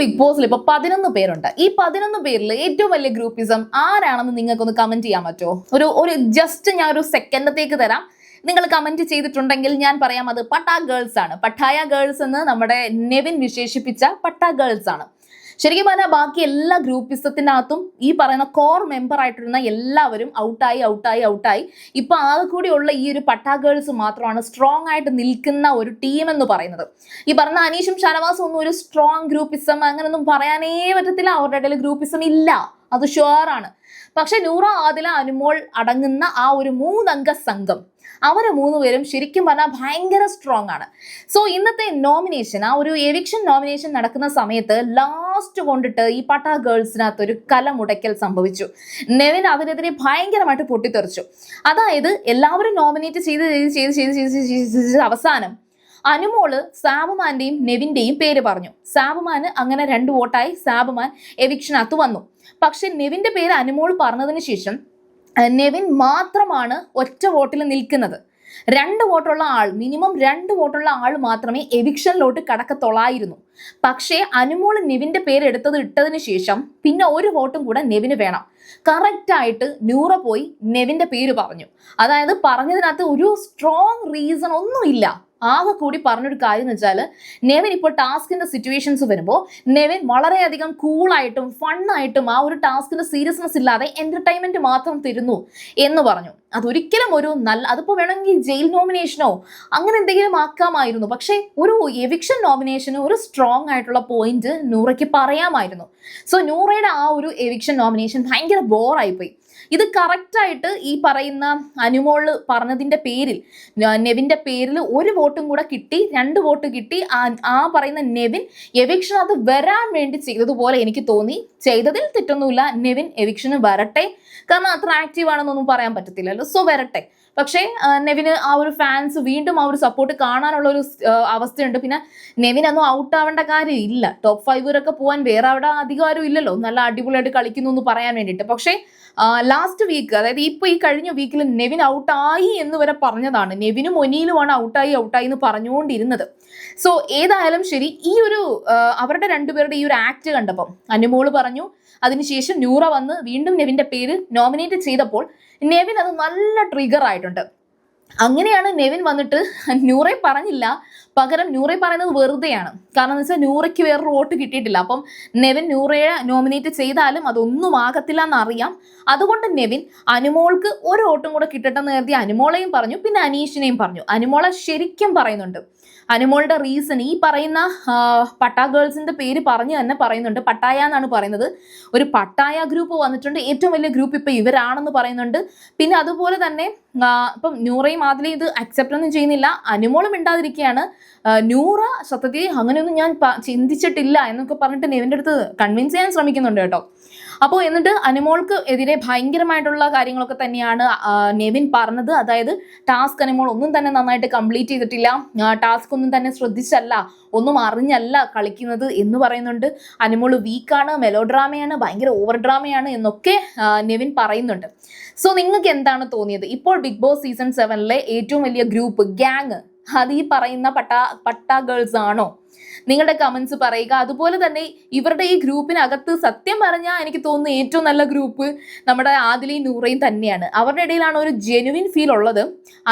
Big ബോസിൽ ഇപ്പൊ 11 പേരുണ്ട്. ഈ 11 പേരിൽ ഏറ്റവും വലിയ ഗ്രൂപ്പിസം ആരാണെന്ന് നിങ്ങൾക്കൊന്ന് കമന്റ് ചെയ്യാൻ പറ്റുമോ? ഒരു ജസ്റ്റ് ഞാൻ ഒരു സെക്കൻഡത്തേക്ക് തരാം. നിങ്ങൾ കമന്റ് ചെയ്തിട്ടുണ്ടെങ്കിൽ ഞാൻ പറയാം അത് പട്ടാ ഗേൾസ് ആണ്. പട്ടായ ഗേൾസ് എന്ന് നമ്മുടെ നെവിൻ വിശേഷിപ്പിച്ച പട്ടാ ഗേൾസ് ആണ്. ശരിക്കും പറഞ്ഞാൽ ബാക്കി എല്ലാ ഗ്രൂപ്പിസത്തിനകത്തും ഈ പറയുന്ന കോർ മെമ്പർ ആയിട്ടിരുന്ന എല്ലാവരും ഔട്ടായി. ഇപ്പൊ ആകെ കൂടിയുള്ള ഈ ഒരു പട്ടാ ഗേൾസ് മാത്രമാണ് സ്ട്രോങ് ആയിട്ട് നിൽക്കുന്ന ഒരു ടീം എന്ന് പറയുന്നത്. ഈ പറഞ്ഞ അനീഷും ഷാനവാസും ഒന്നും ഒരു സ്ട്രോങ് ഗ്രൂപ്പിസം അങ്ങനൊന്നും പറയാനേ പറ്റത്തില്ല. അവരുടെ ഇടയിൽ ഗ്രൂപ്പിസം ഇല്ല, അത് ഷുവറാണ്. പക്ഷെ നൂറ, ആദില, അനുമോൾ അടങ്ങുന്ന ആ ഒരു 3 അംഗ സംഘം, അവരെ 3 പേരും ശരിക്കും പറഞ്ഞാൽ ഭയങ്കര സ്ട്രോങ് ആണ്. സോ ഇന്നത്തെ നോമിനേഷൻ, ആ ഒരു എവിക്ഷൻ നോമിനേഷൻ നടക്കുന്ന സമയത്ത് ലാസ്റ്റ് കൊണ്ടിട്ട് ഈ പട്ടാ ഗേൾസിനകത്ത് ഒരു കലമുടയ്ക്കൽ സംഭവിച്ചു. നെവിൻ അതിനെതിരെ ഭയങ്കരമായിട്ട് പൊട്ടിത്തെറിച്ചു. അതായത് എല്ലാവരും നോമിനേറ്റ് ചെയ്ത് അവസാനം അനുമോള് സാബുമാന്റെയും നെവിന്റെയും പേര് പറഞ്ഞു. സാബുമാന് അങ്ങനെ 2 വോട്ടായി സാബുമാൻ എവിക്ഷനകത്ത് വന്നു. പക്ഷെ നെവിന്റെ പേര് അനുമോൾ പറഞ്ഞതിന് ശേഷം നെവിൻ മാത്രമാണ് ഒറ്റ വോട്ടിൽ നിൽക്കുന്നത്. 2 വോട്ടുള്ള ആൾ, മിനിമം 2 വോട്ടുള്ള ആൾ മാത്രമേ എവിക്ഷനിലോട്ട് കടക്കത്തുള്ളായിരുന്നു. പക്ഷേ അനുമോൾ നെവിന്റെ പേര് ഇട്ടതിന് ശേഷം പിന്നെ 1 വോട്ടും കൂടെ നെവിന് വേണം. കറക്റ്റായിട്ട് നൂറ പോയി നെവിന്റെ പേര് പറഞ്ഞു. അതായത് പറഞ്ഞതിനകത്ത് ഒരു സ്ട്രോങ് റീസൺ ഒന്നുമില്ല. ആകെ കൂടി പറഞ്ഞൊരു കാര്യം എന്ന് വെച്ചാൽ, നെവിൻ ഇപ്പോൾ ടാസ്കിന്റെ സിറ്റുവേഷൻസ് വരുമ്പോൾ നെവിൻ വളരെയധികം കൂളായിട്ടും ഫണ്ണായിട്ടും ആ ഒരു ടാസ്കിന്റെ സീരിയസ്നെസ് ഇല്ലാതെ എന്റർടൈൻമെന്റ് മാത്രം തരുന്നു എന്ന് പറഞ്ഞു. അതൊരിക്കലും ഒരു അതിപ്പോ വേണമെങ്കിൽ ജയിൽ നോമിനേഷനോ അങ്ങനെ എന്തെങ്കിലും ആക്കാമായിരുന്നു. പക്ഷെ ഒരു എവിക്ഷൻ നോമിനേഷന് ഒരു സ്ട്രോങ് ആയിട്ടുള്ള പോയിന്റ് നൂറയ്ക്ക് പറയാമായിരുന്നു. സോ നൂറയുടെ ആ ഒരു എവിക്ഷൻ നോമിനേഷൻ ഭയങ്കര ബോറായിപ്പോയി. ഇത് കറക്റ്റായിട്ട് ഈ പറയുന്ന അനുമോള് പറഞ്ഞതിന്റെ പേരിൽ, നെവിന്റെ പേരിൽ 1 വോട്ടും കൂടെ കിട്ടി, 2 വോട്ട് കിട്ടി. ആ പറയുന്ന നെവിൻ എവിക്ഷനകത്ത് വരാൻ വേണ്ടി ചെയ്തതുപോലെ എനിക്ക് തോന്നി. ചെയ്തതിൽ തെറ്റൊന്നുമില്ല. നെവിൻ എവിക്ഷന് വരട്ടെ, കാരണം അത്ര ആക്റ്റീവ് ആണെന്നൊന്നും പറയാൻ പറ്റത്തില്ലല്ലോ. സോ വരട്ടെ. പക്ഷേ നെവിന് ആ ഒരു ഫാൻസ് വീണ്ടും ആ ഒരു സപ്പോർട്ട് കാണാനുള്ള ഒരു അവസ്ഥയുണ്ട്. പിന്നെ നെവിനൊന്നും ഔട്ട് ആവേണ്ട കാര്യം ഇല്ല. ടോപ്പ് 5 പോകാൻ വേറെ അവിടെ അധികാരം ഇല്ലല്ലോ, നല്ല അടിപൊളിയായിട്ട് കളിക്കുന്നു എന്ന് പറയാൻ വേണ്ടിയിട്ട്. പക്ഷേ ലാസ്റ്റ് വീക്ക്, അതായത് ഇപ്പൊ ഈ കഴിഞ്ഞ വീക്കിൽ നെവിൻ ഔട്ടായി എന്ന് വരെ പറഞ്ഞതാണ്. നെവിനും ഒനിയിലുമാണ് ഔട്ടായി എന്ന് പറഞ്ഞുകൊണ്ടിരുന്നത്. സോ ഏതായാലും ശരി, ഈ ഒരു അവരുടെ 2 പേരുടെ ഈ ഒരു ആക്ട് കണ്ടപ്പം അനുമോള് പറഞ്ഞു, അതിനുശേഷം നൂറ വന്ന് വീണ്ടും നെവിന്റെ പേര് നോമിനേറ്റ് ചെയ്തപ്പോൾ നെവിൻ അത് നല്ല ട്രിഗർ ആയിട്ടുണ്ട്. അങ്ങനെയാണ് നെവിൻ വന്നിട്ട് നൂറെ പറഞ്ഞില്ല, പകരം നൂറെ പറയുന്നത് വെറുതെയാണ്. കാരണം എന്ന് വെച്ചാൽ നൂറയ്ക്ക് വേറൊരു വോട്ട് കിട്ടിയിട്ടില്ല. അപ്പം നെവിൻ നൂറയെ നോമിനേറ്റ് ചെയ്താലും അതൊന്നും ആകത്തില്ല എന്നറിയാം. അതുകൊണ്ട് നെവിൻ അനുമോൾക്ക് 1 വോട്ടും കൂടെ കിട്ടട്ടെ എന്ന് കരുതി അനുമോളെയും പറഞ്ഞു, പിന്നെ അനീഷിനെയും പറഞ്ഞു. അനുമോളെ ശരിക്കും പറയുന്നുണ്ട്. അനുമോളുടെ റീസൺ ഈ പറയുന്ന പട്ടാ ഗേൾസിന്റെ പേര് പറഞ്ഞു തന്നെ പറയുന്നുണ്ട്. പട്ടായ എന്നാണ് പറയുന്നത്. ഒരു പട്ടായ ഗ്രൂപ്പ് വന്നിട്ടുണ്ട്, ഏറ്റവും വലിയ ഗ്രൂപ്പ് ഇപ്പൊ ഇവരാണെന്ന് പറയുന്നുണ്ട്. പിന്നെ അതുപോലെ തന്നെ ഇപ്പം നൂറയും ആദിലയും ഇത് അക്സെപ്റ്റ് ഒന്നും ചെയ്യുന്നില്ല. അനുമോളും മിണ്ടാതിരിക്കുകയാണ്. നൂറ സത്യത്തിൽ അങ്ങനെയൊന്നും ഞാൻ ചിന്തിച്ചിട്ടില്ല എന്നൊക്കെ പറഞ്ഞിട്ട് നെവിൻ്റെ അടുത്ത് കൺവിൻസ് ചെയ്യാൻ ശ്രമിക്കുന്നുണ്ട് കേട്ടോ. അപ്പോൾ എന്നിട്ട് അനുമോൾക്ക് എതിരെ ഭയങ്കരമായിട്ടുള്ള കാര്യങ്ങളൊക്കെ തന്നെയാണ് നെവിൻ പറഞ്ഞത്. അതായത് ടാസ്ക് അനുമോൾ ഒന്നും തന്നെ നന്നായിട്ട് കംപ്ലീറ്റ് ചെയ്തിട്ടില്ല, ടാസ്ക് ഒന്നും തന്നെ ശ്രദ്ധിച്ചല്ല, ഒന്നും അറിഞ്ഞല്ല കളിക്കുന്നത് എന്ന് പറയുന്നുണ്ട്. അനുമോൾ വീക്കാണ്, മെലോ ഡ്രാമയാണ്, ഭയങ്കര ഓവർ ഡ്രാമയാണ് എന്നൊക്കെ നെവിൻ പറയുന്നുണ്ട്. സോ നിങ്ങൾക്ക് എന്താണ് തോന്നിയത്? ഇപ്പോൾ ബിഗ് ബോസ് സീസൺ 7 ഏറ്റവും വലിയ ഗ്രൂപ്പ് ഗ്യാങ് അത് ഈ പറയുന്ന പട്ടാ ഗേൾസ് ആണോ? നിങ്ങളുടെ കമന്റ്സ് പറയുക. അതുപോലെ തന്നെ ഇവരുടെ ഈ ഗ്രൂപ്പിനകത്ത് സത്യം പറഞ്ഞാൽ എനിക്ക് തോന്നുന്നു ഏറ്റവും നല്ല ഗ്രൂപ്പ് നമ്മുടെ ആദിലയും നൂറയും തന്നെയാണ്. അവരുടെ ഇടയിലാണ് ഒരു ജെനുവിൻ ഫീൽ ഉള്ളത്.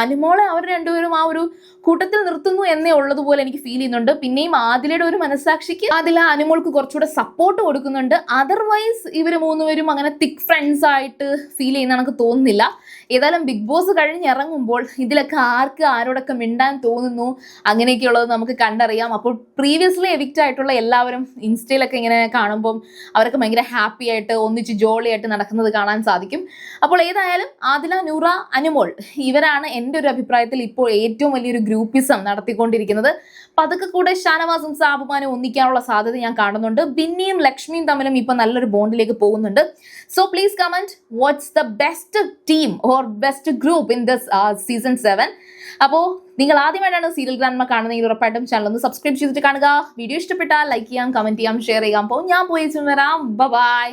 അനുമോളെ അവർ 2 പേരും ആ ഒരു കൂട്ടത്തിൽ നിർത്തുന്നു എന്നേ ഉള്ളതുപോലെ എനിക്ക് ഫീൽ ചെയ്യുന്നുണ്ട്. പിന്നെയും ആദിലയുടെ ഒരു മനസ്സാക്ഷിക്ക് ആദില അനുമോൾക്ക് കുറച്ചുകൂടെ സപ്പോർട്ട് കൊടുക്കുന്നുണ്ട്. അതർവൈസ് ഇവർ 3 പേരും അങ്ങനെ തിക് ഫ്രണ്ട്സ് ആയിട്ട് ഫീൽ ചെയ്യുന്ന എനിക്ക് തോന്നുന്നില്ല. ഏതായാലും ബിഗ് ബോസ് കഴിഞ്ഞിറങ്ങുമ്പോൾ ഇതിലൊക്കെ ആർക്ക് ആരോടൊക്കെ മിണ്ടാൻ തോന്നുന്നു അങ്ങനെയൊക്കെയുള്ളത് നമുക്ക് കണ്ടറിയാം. അപ്പോൾ പ്രീവിയസ്ലി എവിക്റ്റ് ആയിട്ടുള്ള എല്ലാവരും ഇൻസ്റ്റയിലൊക്കെ ഇങ്ങനെ കാണുമ്പം അവരൊക്കെ ഭയങ്കര ഹാപ്പി ആയിട്ട് ഒന്നിച്ച് ജോളി ആയിട്ട് നടക്കുന്നത് കാണാൻ സാധിക്കും. അപ്പോൾ ഏതായാലും ആദില, നൂറ, അനുമോൾ ഇവരാണ് എൻ്റെ ഒരു അഭിപ്രായത്തിൽ ഇപ്പോൾ ഏറ്റവും വലിയൊരു ഗ്രൂപ്പിസം നടത്തിക്കൊണ്ടിരിക്കുന്നത്. പതുക്കെ കൂടെ ഷാനവാസും സാബുമാനും ഒന്നിക്കാനുള്ള സാധ്യത ഞാൻ കാണുന്നുണ്ട്. ബിന്നിയും ലക്ഷ്മിയും തമ്മിലും ഇപ്പൊ നല്ലൊരു ബോണ്ടിലേക്ക് പോകുന്നുണ്ട്. So please comment what's the best team or best group in this season 7. അപ്പോൾ നിങ്ങൾ ആദ്യമായിട്ടാണ് സീരിയൽ ഗ്രാൻഡ്മ കാണുന്നതെങ്കിൽ ഉറപ്പായിട്ടും ചാനൽ ഒന്ന് സബ്സ്ക്രൈബ് ചെയ്തിട്ട് കാണുക. വീഡിയോ ഇഷ്ടപ്പെട്ടാൽ ലൈക്ക് ചെയ്യാം, കമന്റ് ചെയ്യാം, ഷെയർ ചെയ്യാം. അപ്പോൾ ഞാൻ പോയി വരാം. ബൈ.